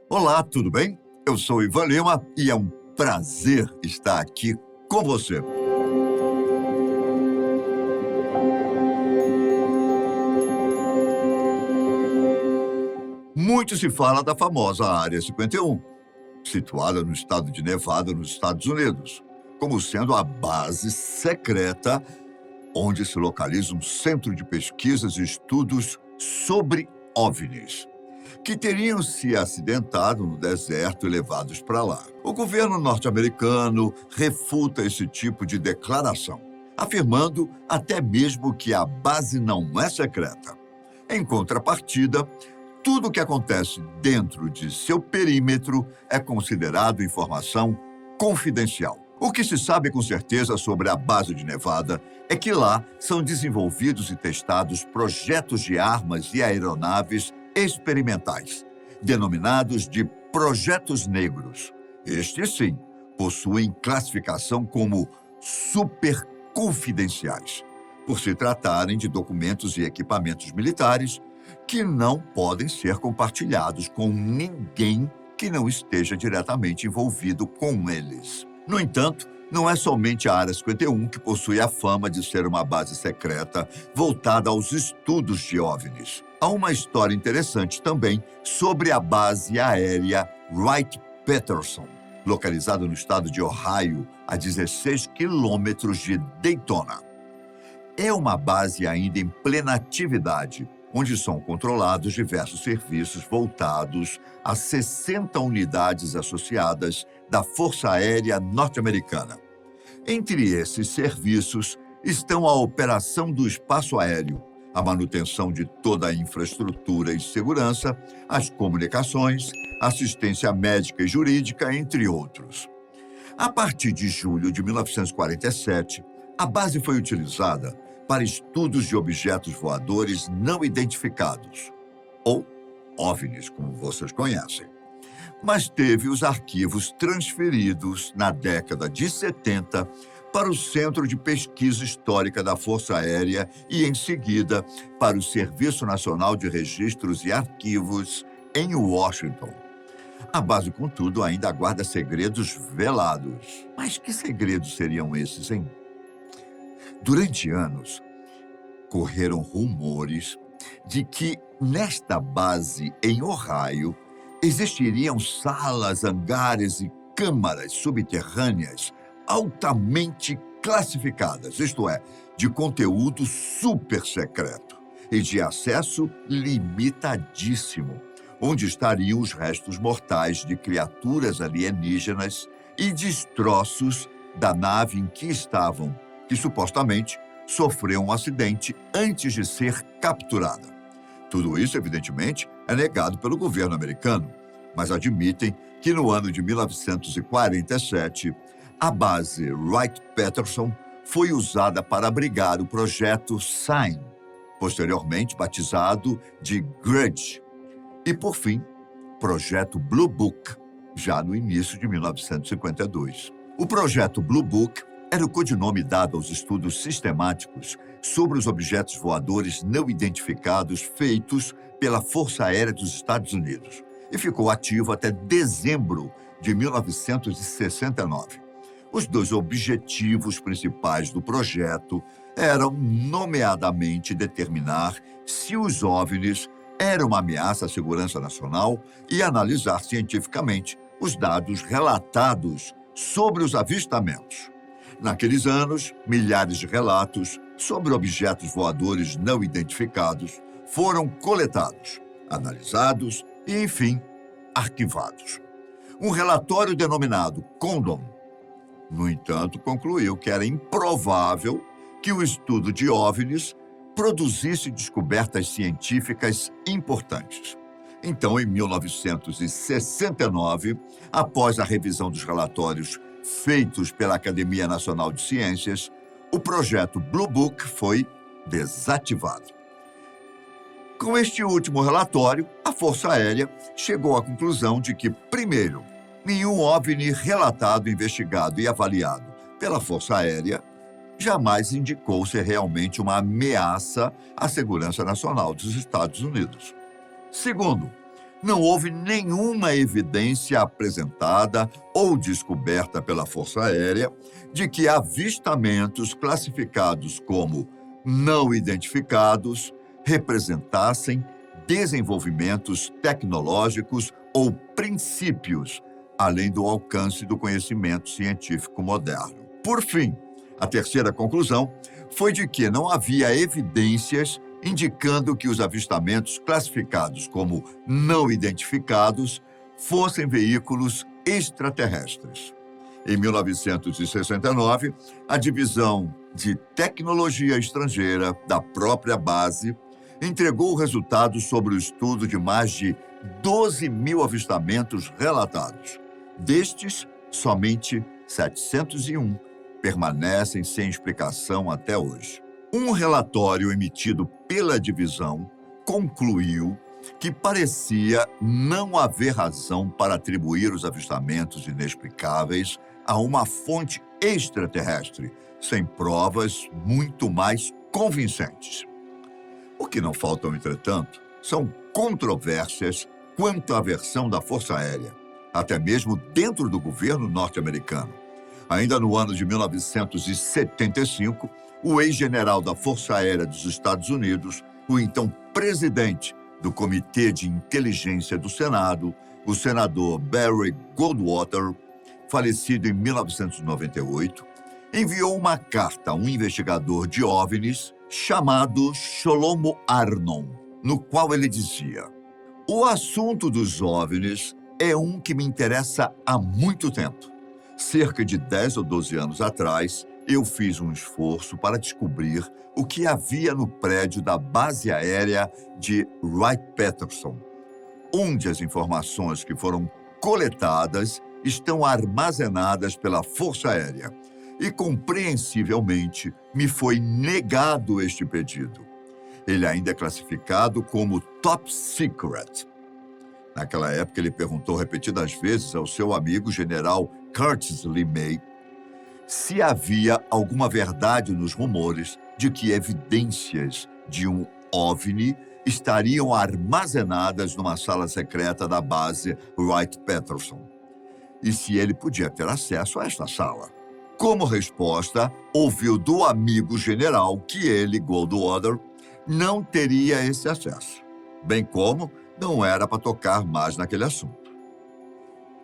Olá, tudo bem? Eu sou Ivan Lima e é um prazer estar aqui com você. Muito se fala da famosa Área 51, situada no estado de Nevada, nos Estados Unidos, como sendo a base secreta onde se localiza um centro de pesquisas e estudos sobre OVNIs, que teriam se acidentado no deserto e levados para lá. O governo norte-americano refuta esse tipo de declaração, afirmando até mesmo que a base não é secreta. Em contrapartida, tudo o que acontece dentro de seu perímetro é considerado informação confidencial. O que se sabe com certeza sobre a base de Nevada é que lá são desenvolvidos e testados projetos de armas e aeronaves experimentais, denominados de projetos negros. Estes, sim, possuem classificação como superconfidenciais, por se tratarem de documentos e equipamentos militares que não podem ser compartilhados com ninguém que não esteja diretamente envolvido com eles. No entanto, não é somente a Área 51 que possui a fama de ser uma base secreta voltada aos estudos de OVNIs. Há uma história interessante também sobre a base aérea Wright-Patterson, localizada no estado de Ohio, a 16 quilômetros de Daytona. É uma base ainda em plena atividade, onde são controlados diversos serviços voltados a 60 unidades associadas da Força Aérea Norte-Americana. Entre esses serviços estão a operação do espaço aéreo, a manutenção de toda a infraestrutura e segurança, as comunicações, assistência médica e jurídica, entre outros. A partir de julho de 1947, a base foi utilizada para estudos de objetos voadores não identificados, ou OVNIs, como vocês conhecem. Mas teve os arquivos transferidos na década de 70 para o Centro de Pesquisa Histórica da Força Aérea e, em seguida, para o Serviço Nacional de Registros e Arquivos, em Washington. A base, contudo, ainda guarda segredos velados. Mas que segredos seriam esses, hein? Durante anos, correram rumores de que, nesta base em Ohio, existiriam salas, hangares e câmaras subterrâneas altamente classificadas, isto é, de conteúdo super secreto e de acesso limitadíssimo, onde estariam os restos mortais de criaturas alienígenas e destroços da nave em que estavam, que supostamente sofreu um acidente antes de ser capturada. Tudo isso, evidentemente, é negado pelo governo americano, mas admitem que no ano de 1947, a base Wright-Patterson foi usada para abrigar o projeto Sign, posteriormente batizado de Grudge, e, por fim, projeto Blue Book, já no início de 1952. O projeto Blue Book era o codinome dado aos estudos sistemáticos sobre os objetos voadores não identificados feitos pela Força Aérea dos Estados Unidos e ficou ativo até dezembro de 1969. Os dois objetivos principais do projeto eram, nomeadamente, determinar se os OVNIs eram uma ameaça à segurança nacional e analisar cientificamente os dados relatados sobre os avistamentos. Naqueles anos, milhares de relatos sobre objetos voadores não identificados foram coletados, analisados e, enfim, arquivados. Um relatório denominado Condon, no entanto, concluiu que era improvável que o estudo de OVNIs produzisse descobertas científicas importantes. Então, em 1969, após a revisão dos relatórios feitos pela Academia Nacional de Ciências, o projeto Blue Book foi desativado. Com este último relatório, a Força Aérea chegou à conclusão de que, primeiro, nenhum OVNI relatado, investigado e avaliado pela Força Aérea jamais indicou ser realmente uma ameaça à segurança nacional dos Estados Unidos. Segundo, não houve nenhuma evidência apresentada ou descoberta pela Força Aérea de que avistamentos classificados como não identificados representassem desenvolvimentos tecnológicos ou princípios, além do alcance do conhecimento científico moderno. Por fim, a terceira conclusão foi de que não havia evidências indicando que os avistamentos classificados como não identificados fossem veículos extraterrestres. Em 1969, a Divisão de Tecnologia Estrangeira da própria base entregou resultados sobre o estudo de mais de 12 mil avistamentos relatados. Destes, somente 701 permanecem sem explicação até hoje. Um relatório emitido pela divisão concluiu que parecia não haver razão para atribuir os avistamentos inexplicáveis a uma fonte extraterrestre, sem provas muito mais convincentes. O que não faltam, entretanto, são controvérsias quanto à versão da Força Aérea, até mesmo dentro do governo norte-americano. Ainda no ano de 1975, o ex-general da Força Aérea dos Estados Unidos, o então presidente do Comitê de Inteligência do Senado, o senador Barry Goldwater, falecido em 1998, enviou uma carta a um investigador de OVNIs chamado Shlomo Arnon, no qual ele dizia: "O assunto dos OVNIs é um que me interessa há muito tempo. Cerca de 10 ou 12 anos atrás, eu fiz um esforço para descobrir o que havia no prédio da base aérea de Wright-Patterson, onde as informações que foram coletadas estão armazenadas pela Força Aérea. E, compreensivelmente, me foi negado este pedido. Ele ainda é classificado como Top Secret." Naquela época, ele perguntou repetidas vezes ao seu amigo general Curtis LeMay se havia alguma verdade nos rumores de que evidências de um OVNI estariam armazenadas numa sala secreta da base Wright-Patterson, e se ele podia ter acesso a esta sala. Como resposta, ouviu do amigo general que ele, Goldwater, não teria esse acesso, bem como não era para tocar mais naquele assunto.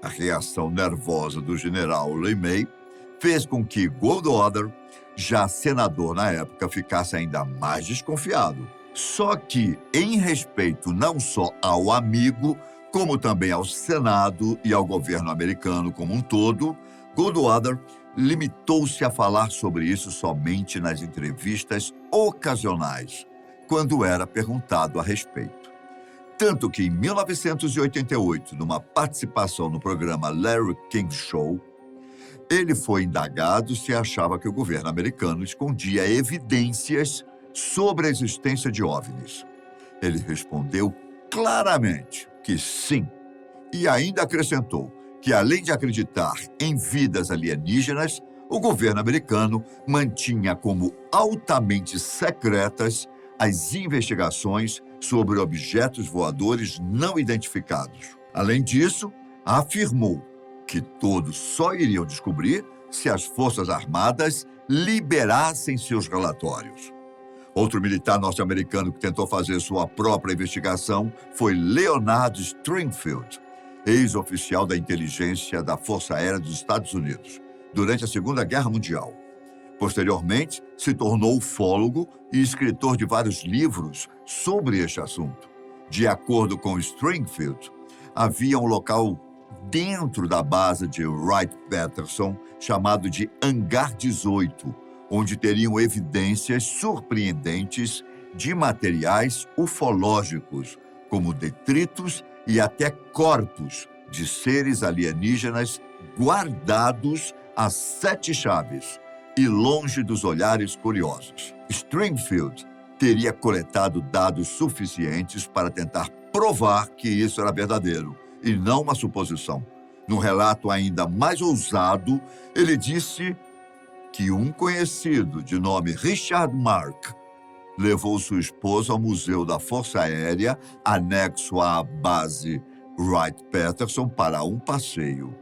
A reação nervosa do general LeMay fez com que Goldwater, já senador na época, ficasse ainda mais desconfiado. Só que, em respeito não só ao amigo, como também ao Senado e ao governo americano como um todo, Goldwater limitou-se a falar sobre isso somente nas entrevistas ocasionais, quando era perguntado a respeito. Tanto que, em 1988, numa participação no programa Larry King Show, ele foi indagado se achava que o governo americano escondia evidências sobre a existência de OVNIs. Ele respondeu claramente que sim, e ainda acrescentou que, além de acreditar em vidas alienígenas, o governo americano mantinha como altamente secretas as investigações sobre objetos voadores não identificados. Além disso, afirmou que todos só iriam descobrir se as Forças Armadas liberassem seus relatórios. Outro militar norte-americano que tentou fazer sua própria investigação foi Leonard Stringfield, ex-oficial da inteligência da Força Aérea dos Estados Unidos, durante a Segunda Guerra Mundial. Posteriormente, se tornou ufólogo e escritor de vários livros sobre este assunto. De acordo com Stringfield, havia um local dentro da base de Wright-Patterson chamado de Hangar 18, onde teriam evidências surpreendentes de materiais ufológicos, como detritos e até corpos de seres alienígenas guardados a 7 chaves e longe dos olhares curiosos. Stringfield teria coletado dados suficientes para tentar provar que isso era verdadeiro e não uma suposição. Num relato ainda mais ousado, ele disse que um conhecido de nome Richard Mark levou sua esposa ao Museu da Força Aérea, anexo à base Wright-Patterson, para um passeio.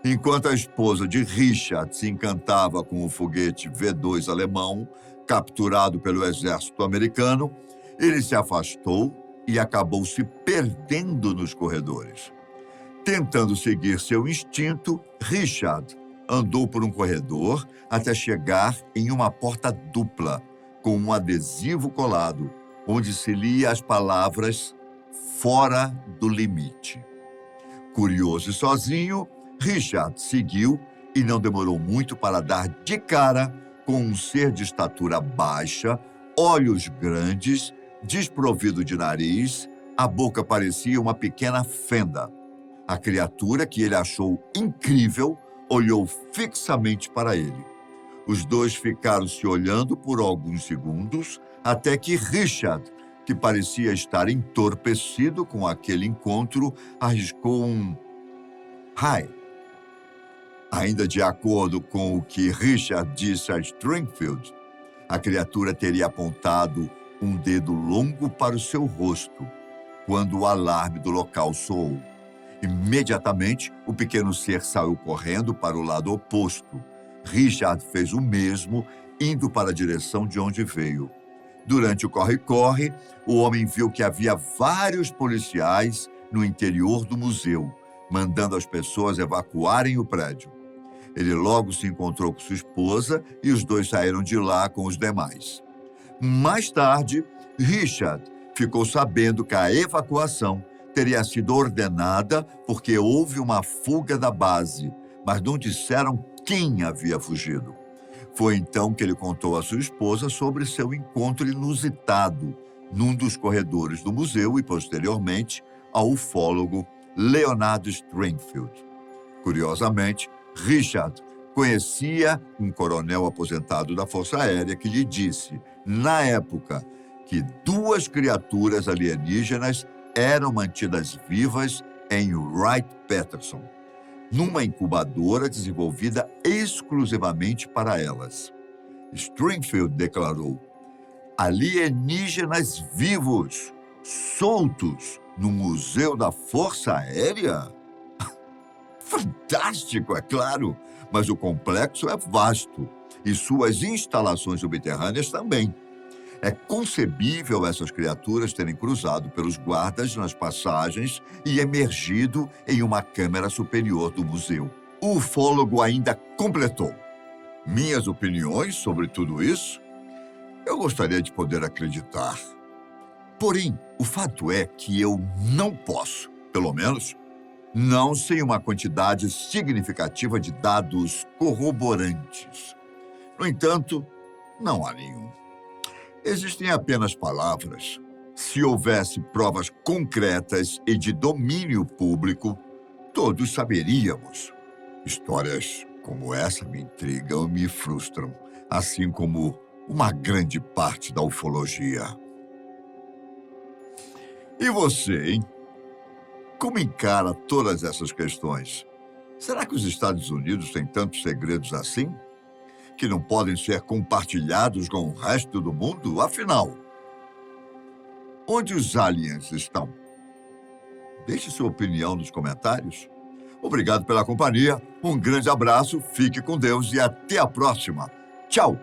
Enquanto a esposa de Richard se encantava com o foguete V-2 alemão, capturado pelo exército americano, ele se afastou e acabou se perdendo nos corredores. Tentando seguir seu instinto, Richard andou por um corredor até chegar em uma porta dupla, com um adesivo colado, onde se lia as palavras "Fora do limite". Curioso e sozinho, Richard seguiu e não demorou muito para dar de cara com um ser de estatura baixa, olhos grandes, desprovido de nariz, a boca parecia uma pequena fenda. A criatura, que ele achou incrível, olhou fixamente para ele. Os dois ficaram se olhando por alguns segundos, até que Richard, que parecia estar entorpecido com aquele encontro, arriscou um "Hi". Ainda de acordo com o que Richard disse a Stringfield, a criatura teria apontado um dedo longo para o seu rosto quando o alarme do local soou. Imediatamente, o pequeno ser saiu correndo para o lado oposto. Richard fez o mesmo, indo para a direção de onde veio. Durante o corre-corre, o homem viu que havia vários policiais no interior do museu, mandando as pessoas evacuarem o prédio. Ele logo se encontrou com sua esposa e os dois saíram de lá com os demais. Mais tarde, Richard ficou sabendo que a evacuação teria sido ordenada porque houve uma fuga da base, mas não disseram quem havia fugido. Foi então que ele contou à sua esposa sobre seu encontro inusitado num dos corredores do museu e, posteriormente, ao ufólogo Leonard Stringfield. Curiosamente, Richard conhecia um coronel aposentado da Força Aérea que lhe disse, na época, que 2 criaturas alienígenas eram mantidas vivas em Wright-Patterson, numa incubadora desenvolvida exclusivamente para elas. Stringfield declarou: "Alienígenas vivos, soltos, no Museu da Força Aérea?" Fantástico, é claro, mas o complexo é vasto e suas instalações subterrâneas também. É concebível essas criaturas terem cruzado pelos guardas nas passagens e emergido em uma câmara superior do museu. O ufólogo ainda completou: "Minhas opiniões sobre tudo isso? Eu gostaria de poder acreditar. Porém, o fato é que eu não posso, pelo menos, não sem uma quantidade significativa de dados corroborantes. No entanto, não há nenhum. Existem apenas palavras. Se houvesse provas concretas e de domínio público, todos saberíamos. Histórias como essa me intrigam e me frustram, assim como uma grande parte da ufologia." E você, hein? Como encara todas essas questões? Será que os Estados Unidos têm tantos segredos assim, que não podem ser compartilhados com o resto do mundo? Afinal, onde os aliens estão? Deixe sua opinião nos comentários. Obrigado pela companhia, um grande abraço, fique com Deus e até a próxima. Tchau!